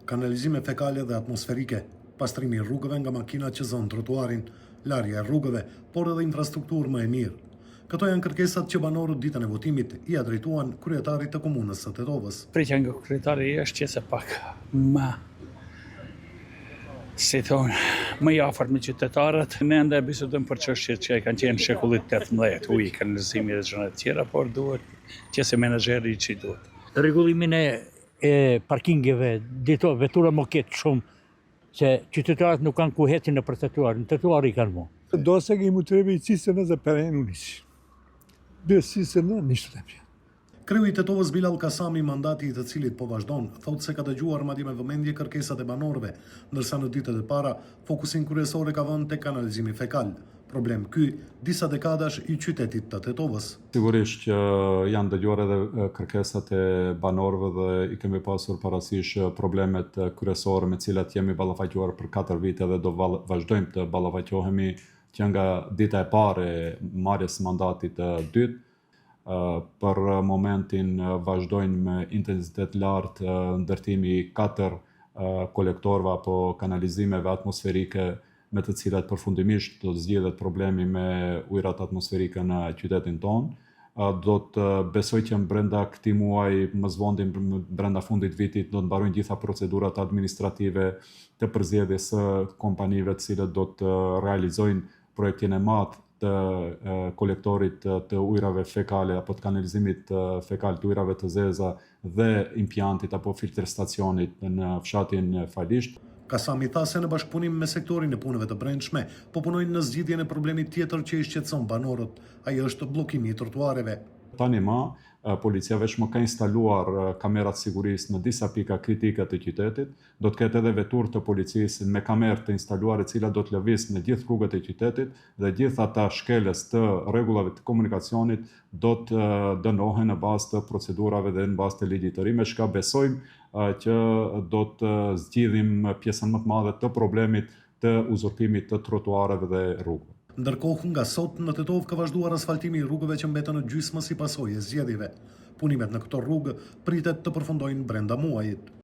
kanalizime fekale dhe atmosferike, pastrimi i rrugëve nga makinat që zonë trotuarin, larja e rrugëve, por edhe infrastrukturë më e mirë. Këto janë kërkesat që banorët ditën e votimit i drejtuan kryetarit të komunës së Tetovës. Pritja nga kryetari është që se pak më, si thonë, më i afërt me qytetarët. Ne ndaj bisedojmë për çështjet që kanë qenë shekullit 18, uji, kanalizimi dhe gjëra të tjera, por duhet që se menaxheri që duhet. Rregullimin e parkingeve, dito vetura më ketë shumë, që qytetarët nuk kanë ku hecin nëpër trotuar, në trotuar i kanë më. Dosta që i mu trebi cisën dhe përën unish. Dhe cisën në nishtë të pja. Kreu i Tetovës Bilal Kasami, mandati i të cilit po vazhdon, thotë se ka dëgjuar madje me vëmendje kërkesat e banorëve, ndërsa në ditët e para fokusin kryesor ka vënë tek kanalizimi fekal. Problem ky disa dekadash i qytetit të Tetovës. Sigurisht që janë dëgjuar edhe kërkesat e banorëve dhe i kemi pasur parasysh problemet kryesore me cilat jemi ballafaquar për 4 vite dhe do vazhdojmë të ballafaqohemi që nga dita e parë e marrjes së mandatit të dytë. Për momentin vazhdojnë me intensitet lartë ndërtimi 4 kolektorëve apo kanalizimeve atmosferike me të cilat përfundimisht do të zgjidhet problemi me ujërat atmosferike në qytetin tonë. Do të besoj që brenda këtij muaji, më së vondi brenda fundit vitit, do të mbarojnë gjitha procedurat administrative të përzgjedhjes së kompanive të cilët do të realizojnë projektin e madh të kolektorit të ujrave fekale apo të kanalizimit fekal të ujrave të zeza dhe impjantit apo filtrstacionit në fshatin Falisht. Kasami tha se në bashkëpunim me sektorin e punëve të brendshme, po punojnë në zgjidhjen e problemit tjetër që i shqetëson banorët, ai është bllokimi i trotuareve. Tani policia veç më ka instaluar kamerat sigurisë në disa pika kritike të qytetit, do të ketë edhe veturë të policisë me kamerë të instaluar e cila do të lëviz në gjithë rrugët e qytetit dhe gjithë ata shkelës të rregullave të komunikacionit do të dënohen në bazë të procedurave dhe në bazë të ligjit të ri, me çka besojmë që do të zgjidhim pjesën më të madhe të problemit të uzurpimit të trotuareve dhe rrugëve. Ndërkohë nga sot në Tetovë ka vazhduar asfaltimi i rrugëve që mbetën në gjysmë si pasojë e zgjedhjeve. Punimet në këto rrugë pritet të përfundojnë brenda muajit.